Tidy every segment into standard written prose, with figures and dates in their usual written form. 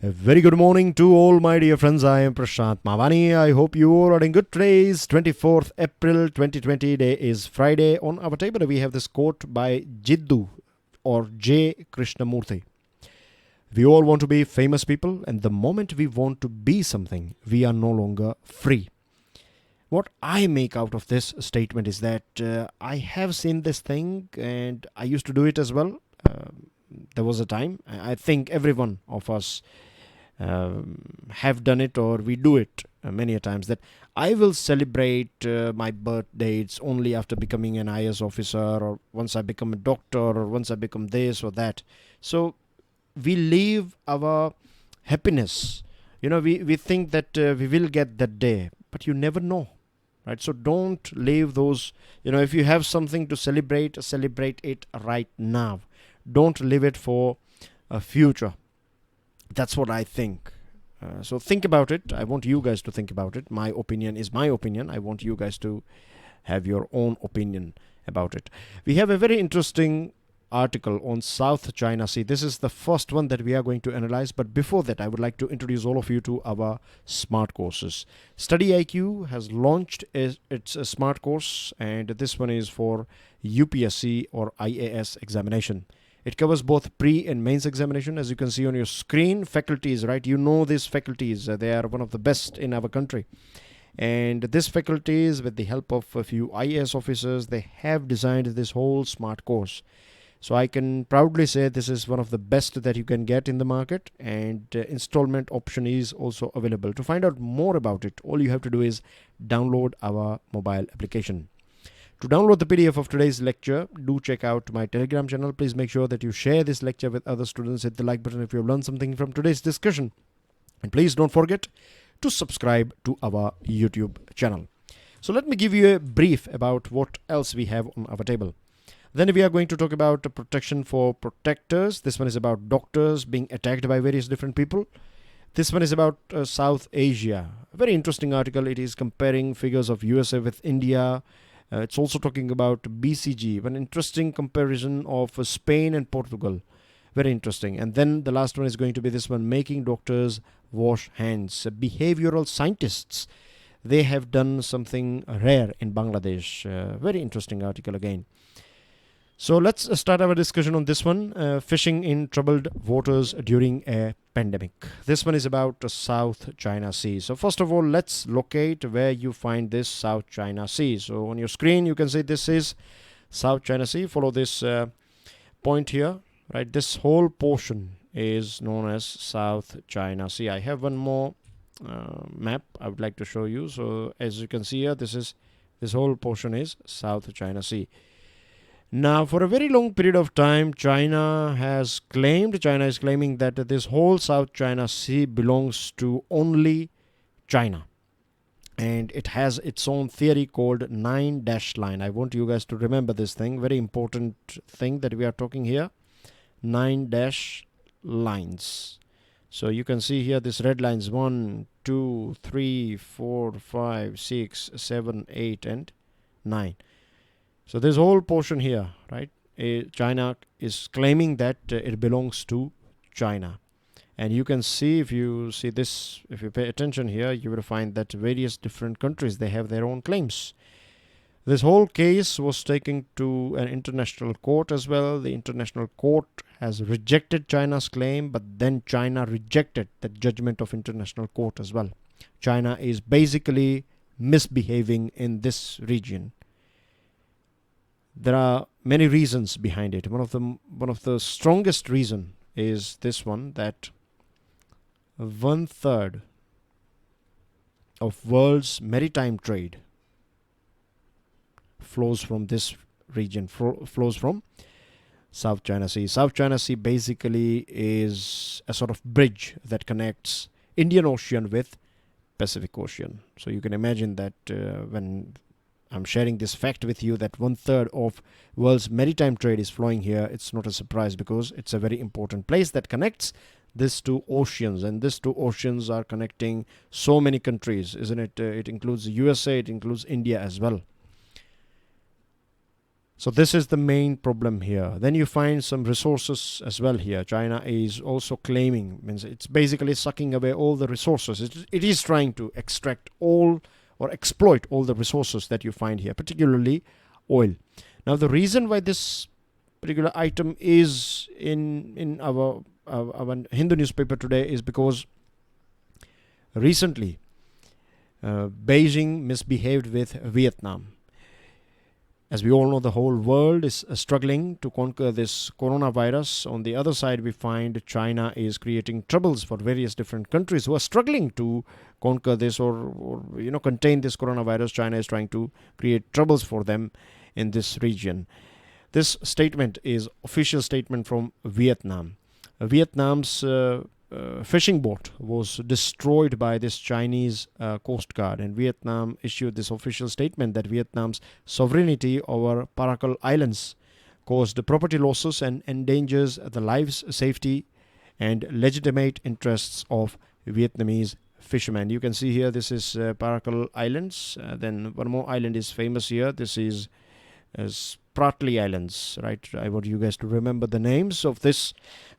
A very good morning to all my dear friends. I am Prashant Mavani. I hope you all are doing good. Today is 24th April 2020. Day is Friday. On our table we have this quote by Jiddu or J. Krishnamurthy. We all want to be famous people, and the moment we want to be something, we are no longer free. What I make out of this statement is that I have seen this thing and I used to do it as well. There was a time, I think every one of us have done it, or we do it many a times, that I will celebrate my birth dates only after becoming an IAS officer, or once I become a doctor, or once I become this or that. So we leave our happiness. We think that we will get that day, but you never know. Right, so don't leave those. If you have something to celebrate it right now. Don't leave it for a future. That's what I think. So think about it. I want you guys to think about it. My opinion is my opinion. I want you guys to have your own opinion about it. We have a very interesting article on South China Sea. This is the first one that we are going to analyze. But before that, I would like to introduce all of you to our smart courses. StudyIQ has launched its smart course, and this one is for UPSC or IAS examination. It covers both pre and mains examination. As you can see on your screen, faculties, right? You know these faculties. They are one of the best in our country. And this faculties, with the help of a few IAS officers, they have designed this whole smart course. So I can proudly say this is one of the best that you can get in the market, and installment option is also available. To find out more about it, all you have to do is download our mobile application. To download the PDF of today's lecture, do check out my Telegram channel. Please make sure that you share this lecture with other students. Hit the like button if you have learned something from today's discussion. And please don't forget to subscribe to our YouTube channel. So let me give you a brief about what else we have on our table. Then we are going to talk about protection for protectors. This one is about doctors being attacked by various different people. This one is about South Asia. A very interesting article. It is comparing figures of USA with India. It's also talking about BCG, an interesting comparison of Spain and Portugal. Very interesting. And then the last one is going to be this one, making doctors wash hands. Behavioral scientists, they have done something rare in Bangladesh. Very interesting article again. So let's start our discussion on this one, fishing in troubled waters during a pandemic. This one is about South China Sea. So first of all, let's locate where you find this South China Sea. So on your screen, you can see this is South China Sea. Follow this point here, right? This whole portion is known as South China Sea. I have one more map I would like to show you. So as you can see here, this whole portion is South China Sea. Now, for a very long period of time, China is claiming that this whole South China Sea belongs to only China. And it has its own theory called 9-dash line. I want you guys to remember this thing. Very important thing that we are talking here. 9-dash lines. So you can see here this red lines 1, 2, 3, 4, 5, 6, 7, 8, and 9. So this whole portion here, right, China is claiming that it belongs to China. And you can see, if you see this, if you pay attention here, you will find that various different countries, they have their own claims. This whole case was taken to an international court as well. The international court has rejected China's claim, but then China rejected the judgment of international court as well. China is basically misbehaving in this region. There are many reasons behind it. One of the strongest reason is this one, that 1/3 of world's maritime trade flows from this region, flows from South China Sea. South China Sea basically is a sort of bridge that connects Indian Ocean with Pacific Ocean. So you can imagine that when I'm sharing this fact with you, that 1/3 of world's maritime trade is flowing here, it's not a surprise, because it's a very important place that connects these two oceans, and these two oceans are connecting so many countries, isn't it? It includes USA, it includes India as well. So this is the main problem here. Then you find some resources as well here. China is also claiming, means it's basically sucking away all the resources. It is trying to extract all or exploit all the resources that you find here, particularly oil. Now the reason why this particular item is in our Hindu newspaper today is because recently Beijing misbehaved with Vietnam. As we all know, the whole world is struggling to conquer this coronavirus. On the other side, we find China is creating troubles for various different countries who are struggling to conquer this or contain this coronavirus. China is trying to create troubles for them in this region. This statement is official statement from Vietnam. Vietnam's fishing boat was destroyed by this Chinese Coast Guard, and Vietnam issued this official statement that Vietnam's sovereignty over Paracal Islands caused property losses and endangers the lives, safety, and legitimate interests of Vietnamese fishermen. You can see here this is Paracal Islands. Then one more island is famous here. This is Spratly Islands, right? I want you guys to remember the names of this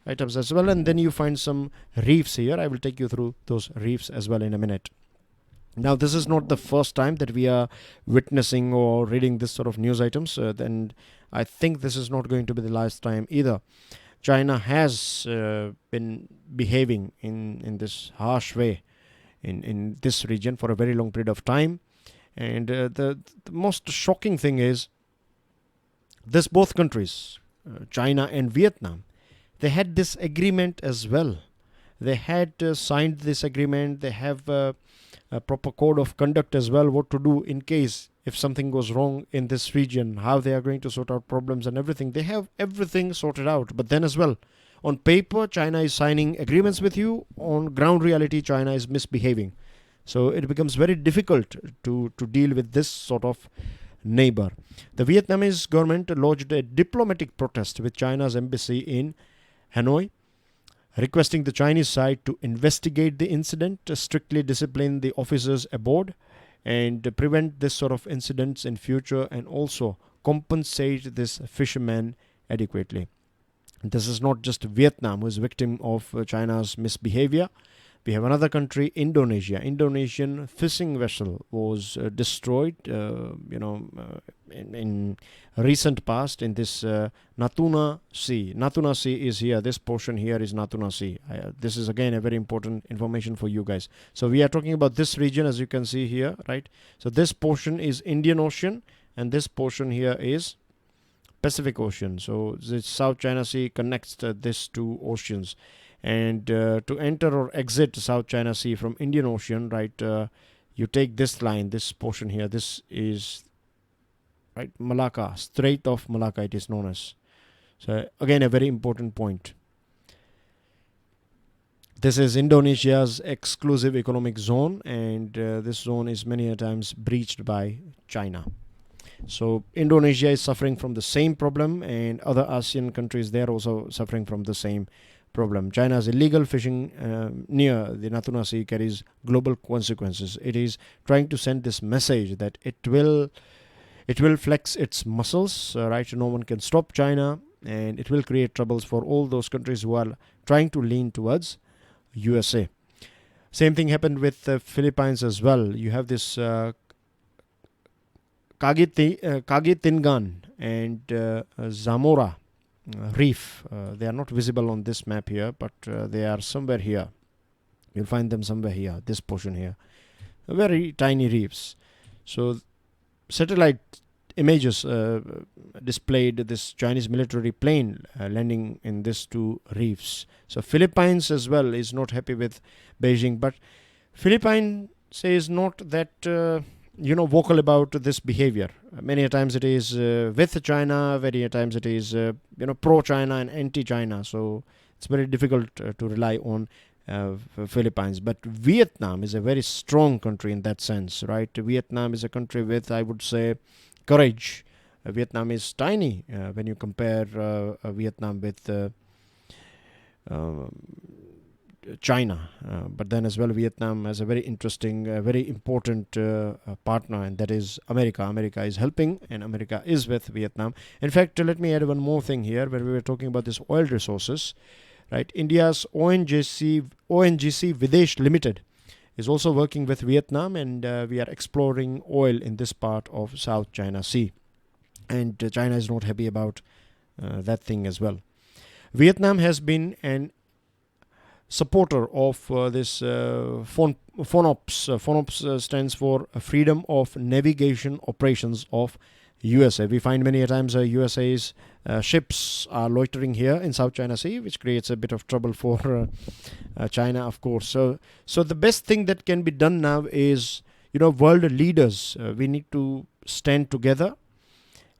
items as well. And then you find some reefs here. I will take you through those reefs as well in a minute. Now, this is not the first time that we are witnessing or reading this sort of news items. Then I think this is not going to be the last time either. China has been behaving in this harsh way in this region for a very long period of time. And the most shocking thing is this both countries, China and Vietnam, they had this agreement as well. They had signed this agreement. They have a proper code of conduct as well, what to do in case if something goes wrong in this region, how they are going to sort out problems and everything. They have everything sorted out. But then as well, on paper, China is signing agreements with you. On ground reality, China is misbehaving. So it becomes very difficult to deal with this sort of neighbor. The Vietnamese government lodged a diplomatic protest with China's embassy in Hanoi, requesting the Chinese side to investigate the incident, strictly discipline the officers aboard, and prevent this sort of incidents in future, and also compensate this fishermen adequately. This is not just Vietnam who is victim of China's misbehavior. We have another country, Indonesia. Indonesian fishing vessel was destroyed, in recent past in this Natuna Sea. Natuna Sea is here. This portion here is Natuna Sea. This is again a very important information for you guys. So we are talking about this region, as you can see here, right? So this portion is Indian Ocean, and this portion here is Pacific Ocean. So the South China Sea connects these two oceans. And to enter or exit South China Sea from Indian Ocean, right, you take this line, this portion here. This is, right, Malacca, Strait of Malacca it is known as. So again, a very important point. This is Indonesia's exclusive economic zone, and this zone is many a times breached by China. So Indonesia is suffering from the same problem, and other ASEAN countries, they are also suffering from the same problem. China's illegal fishing near the Natuna Sea carries global consequences. It is trying to send this message that it will flex its muscles, right? No one can stop China, and it will create troubles for all those countries who are trying to lean towards USA. Same thing happened with the Philippines as well. You have this Kagitingan and Zamora reef. They are not visible on this map here, but they are somewhere here. You'll find them somewhere here, this portion here. Very tiny reefs. So satellite images displayed this Chinese military plane landing in these two reefs. So Philippines as well is not happy with Beijing, but Philippines says not that vocal about this behavior. Many a times it is with China, many a times it is pro-China and anti-China. So it's very difficult to rely on Philippines. But Vietnam is a very strong country in that sense, right? Vietnam is a country with, I would say, courage. Vietnam is tiny when you compare Vietnam with China, but then as well Vietnam has a very interesting, very important partner, and that is America. America is helping, and America is with Vietnam. In fact, let me add one more thing here. When we were talking about this oil resources, right? India's ONGC Videsh Limited is also working with Vietnam, and we are exploring oil in this part of South China Sea. And China is not happy about that thing as well. Vietnam has been an supporter of this FONOPS. FONOPS stands for Freedom of Navigation Operations of USA. We find many a times USA's ships are loitering here in South China Sea, which creates a bit of trouble for China, of course. So the best thing that can be done now is, world leaders, we need to stand together,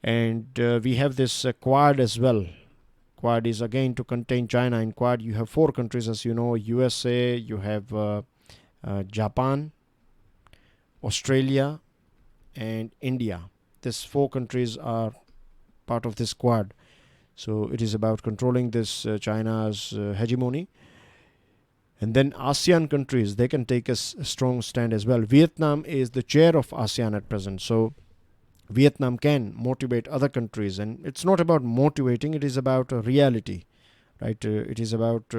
and we have this Quad as well. Quad is again to contain China. In Quad, you have 4 countries, as you know: USA, you have Japan, Australia, and India. These 4 countries are part of this Quad. So it is about controlling this China's hegemony. And then ASEAN countries, they can take a strong stand as well. Vietnam is the chair of ASEAN at present. So Vietnam can motivate other countries, and it's not about motivating, it is about reality, right? It is about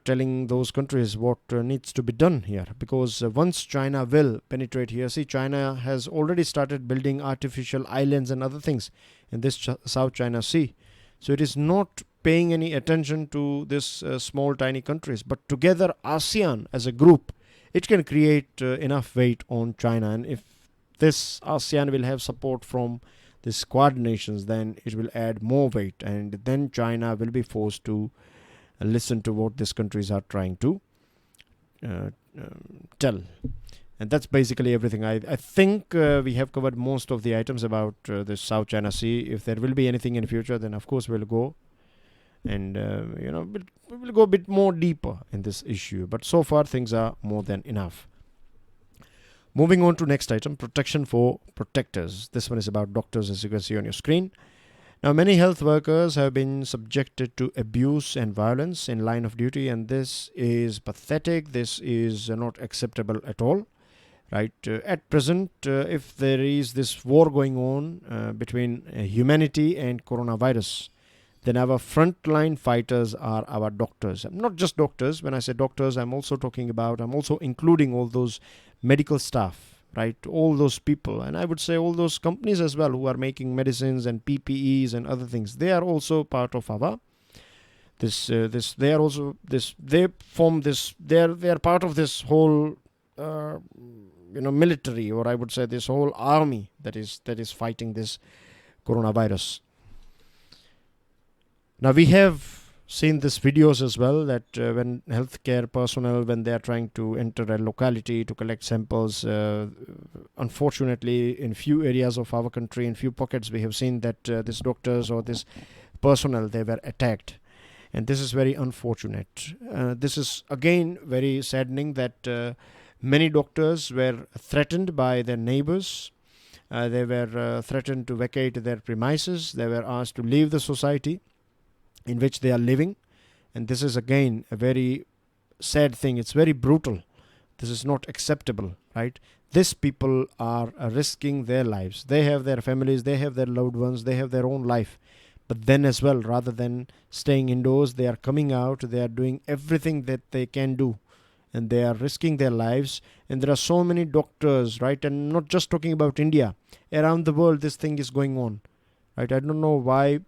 telling those countries what needs to be done here, because once China will penetrate here, see, China has already started building artificial islands and other things in this South China Sea. So it is not paying any attention to this small tiny countries, but together ASEAN as a group, it can create enough weight on China. And if this ASEAN will have support from the Quad nations, then it will add more weight, and then China will be forced to listen to what these countries are trying to tell. And that's basically everything. I think we have covered most of the items about the South China Sea. If there will be anything in the future, then of course we'll go and we'll go a bit more deeper in this issue. But so far things are more than enough. Moving on to next item, protection for protectors. This one is about doctors, as you can see on your screen. Now, many health workers have been subjected to abuse and violence in line of duty, and this is pathetic. This is not acceptable at all, right? At present, if there is this war going on between humanity and coronavirus, then our frontline fighters are our doctors. Not just doctors. When I say doctors, I'm also including all those medical staff, right? All those people, and I would say all those companies as well who are making medicines and PPEs and other things. They are also part of our they are part of this whole military, or I would say this whole army that is fighting this coronavirus. Now, we have seen these videos as well, that when healthcare personnel, when they are trying to enter a locality to collect samples, unfortunately, in few areas of our country, in few pockets, we have seen that these doctors or this personnel, they were attacked. And this is very unfortunate. This is again very saddening that many doctors were threatened by their neighbors. They were threatened to vacate their premises. They were asked to leave the society in which they are living. And this is again a very sad thing. It's very brutal. This is not acceptable, right? These people are risking their lives. They have their families, they have their loved ones, they have their own life. But then as well, rather than staying indoors, they are coming out, they are doing everything that they can do, and they are risking their lives. And there are so many doctors, right? And not just talking about India, around the world this thing is going on, right? I don't know why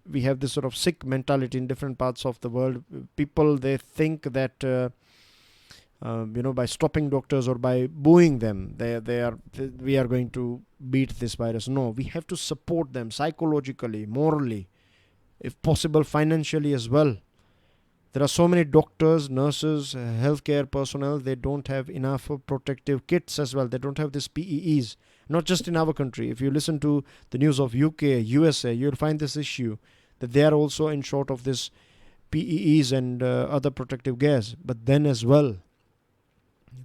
we have this sort of sick mentality in different parts of the world. People, they think that by stopping doctors or by booing them, we are going to beat this virus. No, we have to support them psychologically, morally, if possible financially as well. There are so many doctors, nurses, healthcare personnel, they don't have enough protective kits as well. They don't have these PEEs, not just in our country. If you listen to the news of UK, USA, you'll find this issue, that they are also in short of this PEEs and other protective gears. But then as well,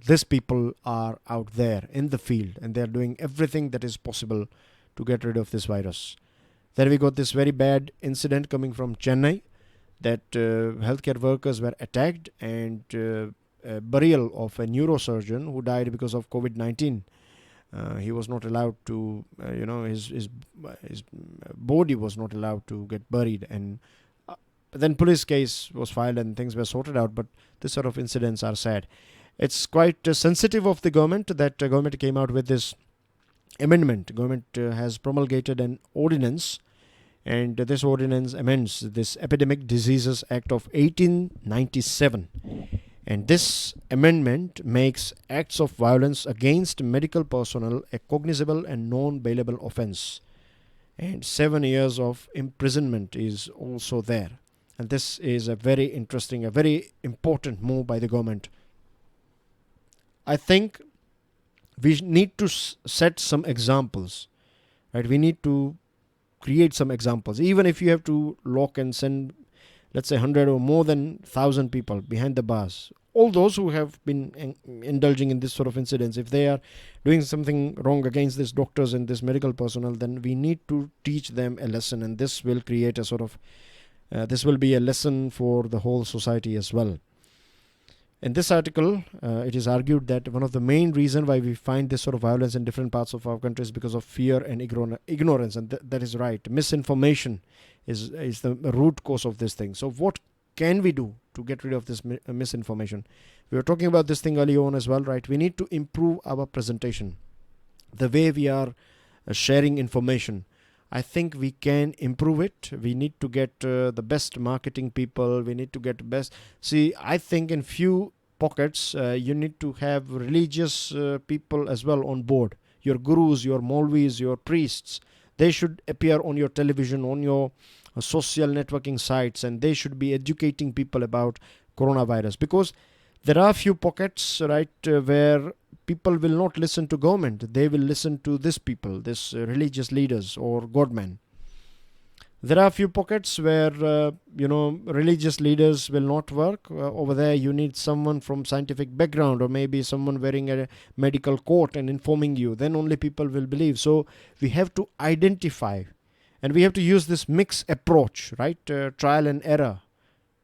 these people are out there in the field, and they are doing everything that is possible to get rid of this virus. Then we got this very bad incident coming from Chennai. that healthcare workers were attacked, and burial of a neurosurgeon who died because of COVID-19. He was not allowed to, his body was not allowed to get buried, and then police case was filed and things were sorted out. But this sort of incidents are sad. It's quite sensitive of the government that government came out with this amendment. Government has promulgated an ordinance, and this ordinance amends this Epidemic Diseases Act of 1897. And this amendment makes acts of violence against medical personnel a cognizable and non-bailable offence. And 7 years of imprisonment is also there. And this is a very interesting, a very important move by the government. I think we need to set some examples, right? We need to create some examples. Even if you have to lock and send, let's say, 100 or more than 1,000 people behind the bars, all those who have been indulging in this sort of incidents, if they are doing something wrong against these doctors and this medical personnel, then we need to teach them a lesson, and this will create a sort of this will be a lesson for the whole society as well. In this article, it is argued that one of the main reasons why we find this sort of violence in different parts of our country is because of fear and ignorance, and that is right. Misinformation is the root cause of this thing. So what can we do to get rid of this misinformation? We were talking about this thing earlier on as well, right? We need to improve our presentation, the way we are sharing information. I think we can improve it. We need to get the best marketing people. We need to get best. See, I think in few pockets, you need to have religious people as well on board. Your gurus, your Maulvis, your priests, they should appear on your television, on your social networking sites, and they should be educating people about coronavirus, because there are few pockets, right, where people will not listen to government. They will listen to this people, this religious leaders or godmen. There are few pockets where religious leaders will not work. Over there you need someone from scientific background, or maybe someone wearing a medical coat and informing you. Then only people will believe. So we have to identify, and we have to use this mixed approach, right? Trial and error.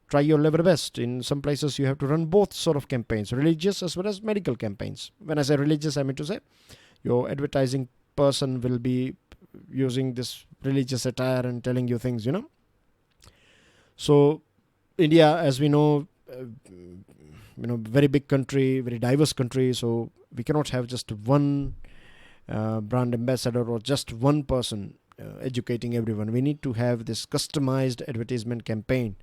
Try your level best. In some places you have to run both sort of campaigns, religious as well as medical campaigns. When I say religious, I mean to say your advertising person will be using this religious attire and telling you things, So India, as we know, very big country, very diverse country. So we cannot have just one brand ambassador or just one person educating everyone. We need to have this customized advertisement campaign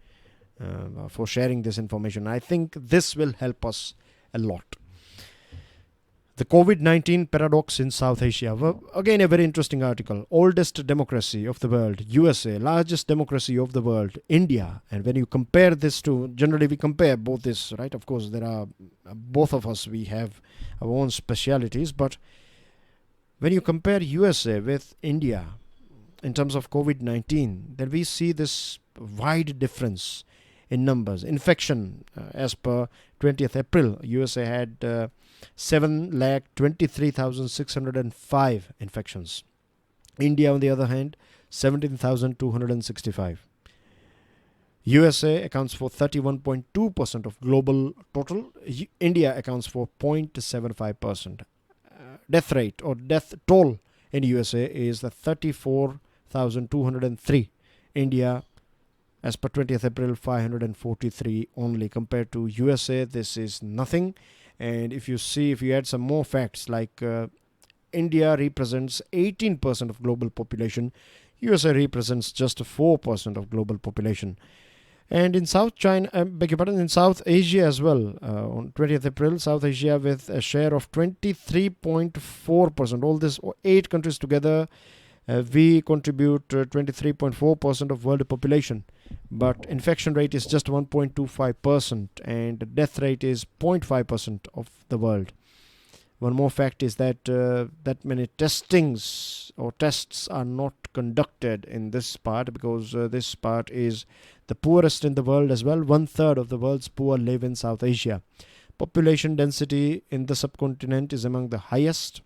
for sharing this information. I think this will help us a lot. The COVID-19 Paradox in South Asia. Well, again, a very interesting article. Oldest democracy of the world, USA. Largest democracy of the world, India. And when you compare this to, generally we compare both this, right? Of course, there are, both of us, we have our own specialities. But when you compare USA with India in terms of COVID-19, then we see this wide difference in numbers. Infection, as per 20th April, USA had 7,23,605 infections. India, on the other hand, 17,265. USA accounts for 31.2% of global total. India accounts for 0.75%. Death rate or death toll in USA is the 34,203. India, as per 20th April, 543 only. Compared to USA, this is nothing. And if you add some more facts, like India represents 18% of global population, USA represents just 4% of global population. And in South South Asia as well, on 20th April, South Asia with a share of 23.4%. All these 8 countries together, we contribute 23.4% of world population. But infection rate is just 1.25%, and death rate is 0.5% of the world. One more fact is that that many tests are not conducted in this part, because this part is the poorest in the world as well. 1/3 of the world's poor live in South Asia. Population density in the subcontinent is among the highest.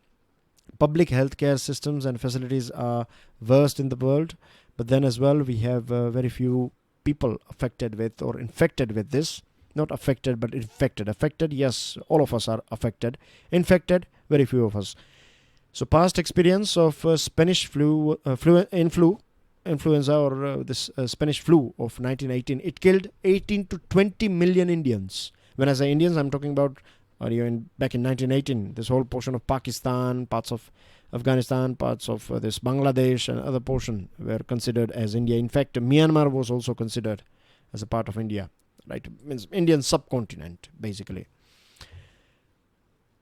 Public healthcare systems and facilities are worst in the world. But then as well, we have very few people affected with or infected with this. Not affected, but infected. Affected, yes, all of us are affected. Infected, very few of us. So past experience of Spanish influenza, or this Spanish flu of 1918, it killed 18 to 20 million Indians. When I say Indians, I'm talking about back in 1918, this whole portion of Pakistan, parts of Afghanistan, parts of this Bangladesh and other portion were considered as India. In fact, Myanmar was also considered as a part of India, right? Means Indian subcontinent, basically.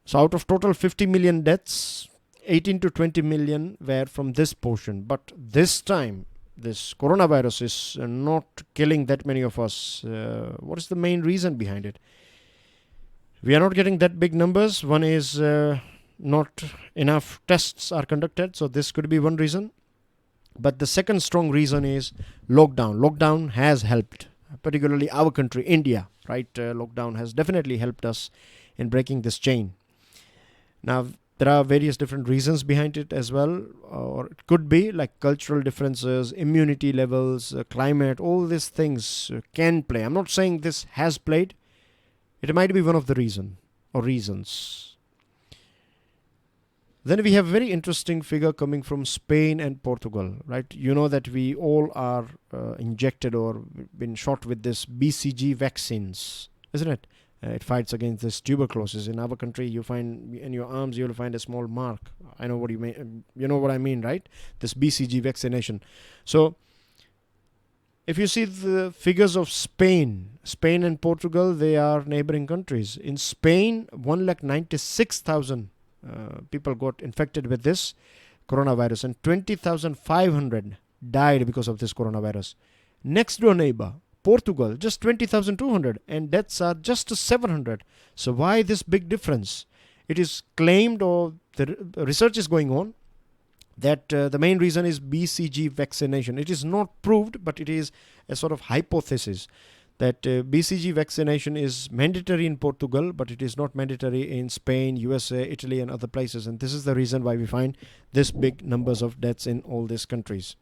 So out of total 50 million deaths, 18 to 20 million were from this portion. But this time, this coronavirus is not killing that many of us. What is the main reason behind it? We are not getting that big numbers. One is not enough tests are conducted. So this could be one reason. But the second strong reason is lockdown. Lockdown has helped, particularly our country, India, right? Lockdown has definitely helped us in breaking this chain. Now, there are various different reasons behind it as well, or it could be like cultural differences, immunity levels, climate, all these things can play. I'm not saying this has played. It might be one of the reasons. Then we have a very interesting figure coming from Spain and Portugal, right? You know that we all are injected or been shot with this BCG vaccines, isn't it? It fights against this tuberculosis. In our country, you find in your arms, you'll find a small mark. I know what you mean. You know what I mean, right? This BCG vaccination. So, if you see the figures of Spain and Portugal, they are neighboring countries. In Spain, 196,000 people got infected with this coronavirus, and 20,500 died because of this coronavirus. Next door neighbor, Portugal, just 20,200, and deaths are just 700. So why this big difference? It is claimed, or the research is going on, that the main reason is BCG vaccination. It is not proved, but it is a sort of hypothesis that BCG vaccination is mandatory in Portugal, but it is not mandatory in Spain, USA, Italy, and other places. And this is the reason why we find this big numbers of deaths in all these countries.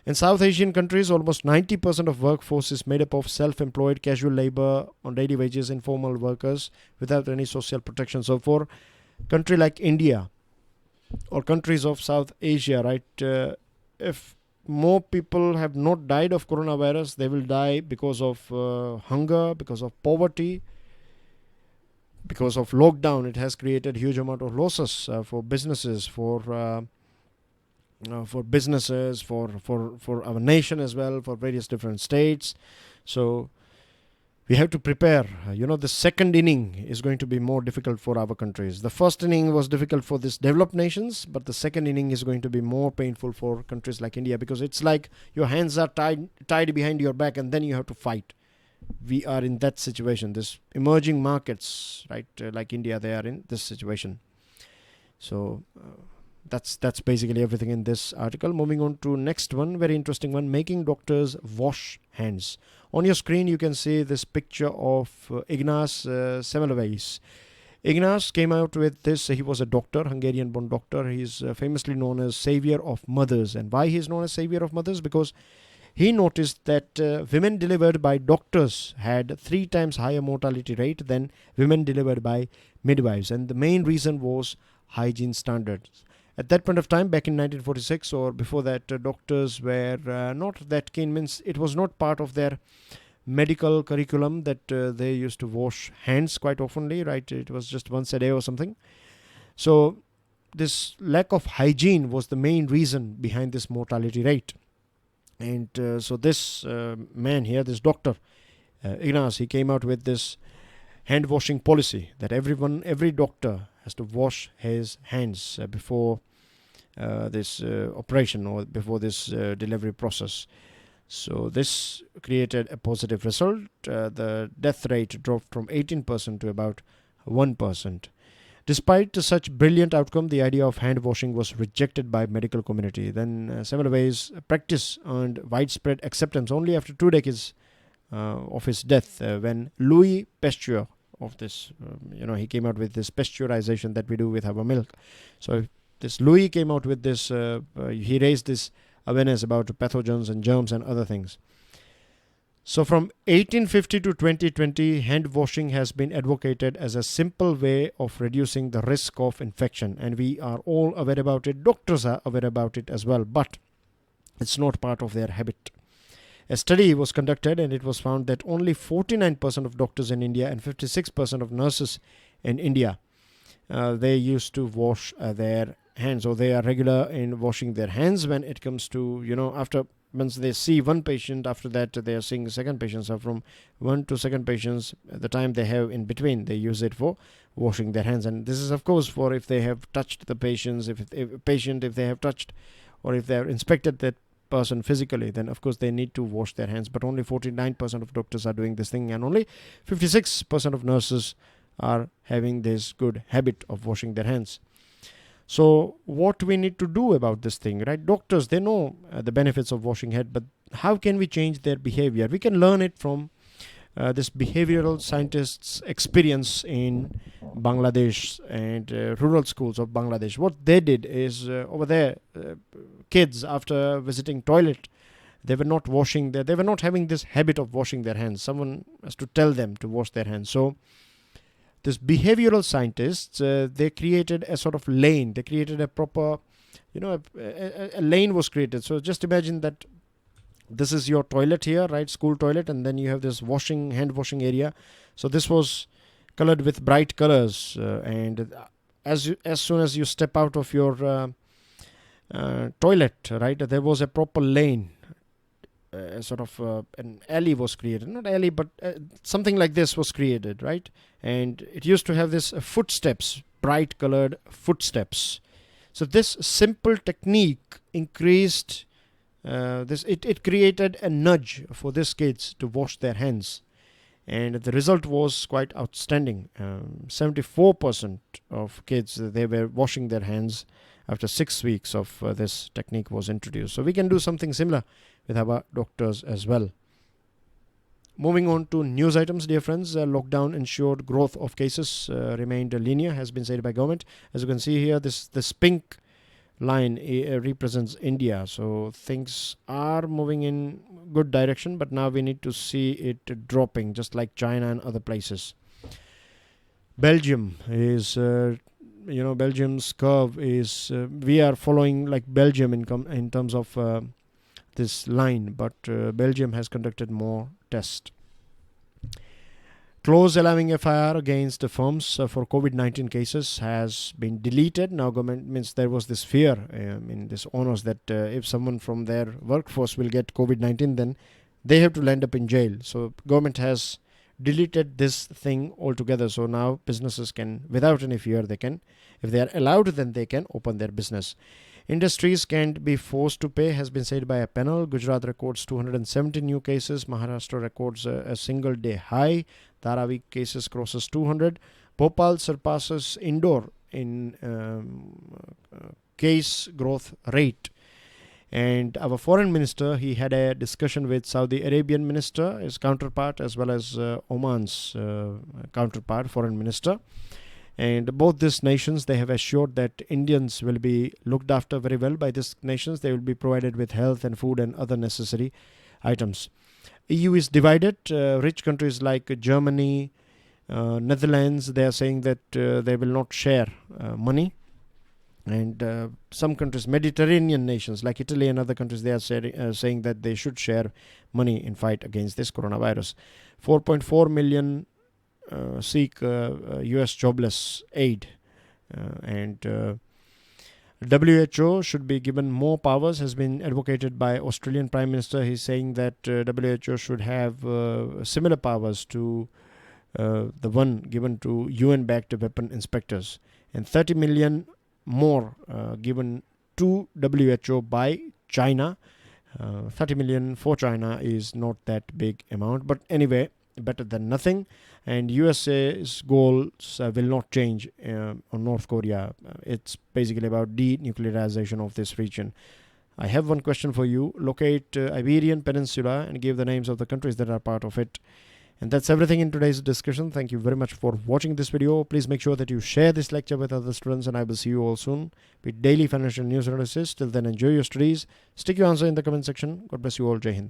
In South Asian countries, almost 90% of workforce is made up of self-employed, casual labor on daily wages, informal workers without any social protection. So for a country like India or countries of South Asia, right, if more people have not died of coronavirus, they will die because of hunger, because of poverty, because of lockdown. It has created huge amount of losses for businesses, for our nation as well, for various different states. So we have to prepare. The second inning is going to be more difficult for our countries. The first inning was difficult for these developed nations, but the second inning is going to be more painful for countries like India, because it's like your hands are tied behind your back and then you have to fight. We are in that situation. This emerging markets, right, like India, they are in this situation. So that's basically everything in this article. Moving on to next one, very interesting one, making doctors wash hands. On your screen, you can see this picture of Ignaz Semmelweis. Ignaz came out with this. He was a doctor, Hungarian-born doctor. He's famously known as savior of mothers. And why he's known as savior of mothers? Because he noticed that women delivered by doctors had 3 times higher mortality rate than women delivered by midwives. And the main reason was hygiene standards. At that point of time, back in 1946 or before that, doctors were not that keen. Means it was not part of their medical curriculum that they used to wash hands quite oftenly, right? It was just once a day or something. So this lack of hygiene was the main reason behind this mortality rate. And so this man here, this doctor, Ignaz, he came out with this hand washing policy that every doctor has to wash his hands before this operation or before this delivery process. So this created a positive result. The death rate dropped from 18% to about 1%. Despite such brilliant outcome, the idea of hand washing was rejected by medical community. Then Semmelweis' practice earned widespread acceptance only after 2 decades of his death, when Louis Pasteur of this, he came out with this pasteurization that we do with our milk. So this Louis came out with this, he raised this awareness about pathogens and germs and other things. So from 1850 to 2020, hand washing has been advocated as a simple way of reducing the risk of infection, and we are all aware about it. Doctors are aware about it as well, but it's not part of their habit. A study was conducted and it was found that only 49% of doctors in India and 56% of nurses in India, they used to wash their hands, or they are regular in washing their hands when it comes to, after once they see one patient, after that they are seeing second patient. So from one to second patients, the time they have in between, they use it for washing their hands. And this is of course for if they have touched the patients, if they have touched or if they have inspected that person physically, then of course they need to wash their hands. But only 49% of doctors are doing this thing, and only 56% of nurses are having this good habit of washing their hands. So what we need to do about this thing, right? Doctors, they know the benefits of washing hand, but how can we change their behavior? We can learn it from this behavioral scientists' experience in Bangladesh and rural schools of Bangladesh. What they did is over there, kids, after visiting toilet, they were not having this habit of washing their hands. Someone has to tell them to wash their hands. So this behavioral scientists, they created a sort of lane. They created a proper, a lane was created. So just imagine that this is your toilet here, right? School toilet, and then you have this hand washing area. So this was colored with bright colors, and as soon as you step out of your toilet, right, there was a proper lane. Sort of an alley was created, not alley, but something like this was created, right? And it used to have this footsteps, bright colored footsteps. So this simple technique increased it created a nudge for these kids to wash their hands, and the result was quite outstanding. 74% of kids, they were washing their hands after 6 weeks of this technique was introduced. So we can do something similar with our doctors as well. Moving on to news items, dear friends. Lockdown ensured growth of cases remained linear, has been said by government. As you can see here, this pink line represents India. So things are moving in good direction, but now we need to see it dropping, just like China and other places. Belgium is, Belgium's curve is, we are following like Belgium in terms of this line, but Belgium has conducted more tests. Clause allowing FIR against the firms for COVID-19 cases has been deleted. Now government means there was this fear in this owners that if someone from their workforce will get COVID-19, then they have to land up in jail. So government has deleted this thing altogether. So now businesses can, without any fear, they can, if they are allowed, then they can open their business. Industries can't be forced to pay, has been said by a panel. Gujarat records 270 new cases. Maharashtra records a single day high. Dharavi cases crosses 200. Bhopal surpasses Indore in case growth rate. And our foreign minister, he had a discussion with Saudi Arabian minister, his counterpart, as well as Oman's counterpart, foreign minister. And both these nations, they have assured that Indians will be looked after very well by these nations. They will be provided with health and food and other necessary items. EU is divided. Rich countries like Germany, Netherlands, they are saying that they will not share money. And some countries, Mediterranean nations like Italy and other countries, they are saying that they should share money in fight against this coronavirus. 4.4 million seek US jobless aid, and WHO should be given more powers, has been advocated by Australian Prime Minister. He's saying that WHO should have similar powers to the one given to UN-backed weapon inspectors, and 30 million more given to WHO by China. 30 million for China is not that big amount, but anyway, better than nothing. And USA's goals will not change on North Korea. It's basically about denuclearization of this region. I have one question for you. Locate Iberian Peninsula and give the names of the countries that are part of it. And that's everything in today's discussion. Thank you very much for watching this video. Please make sure that you share this lecture with other students, and I will see you all soon with daily financial news analysis. Till then, enjoy your studies. Stick your answer in the comment section. God bless you all. Jai Hind.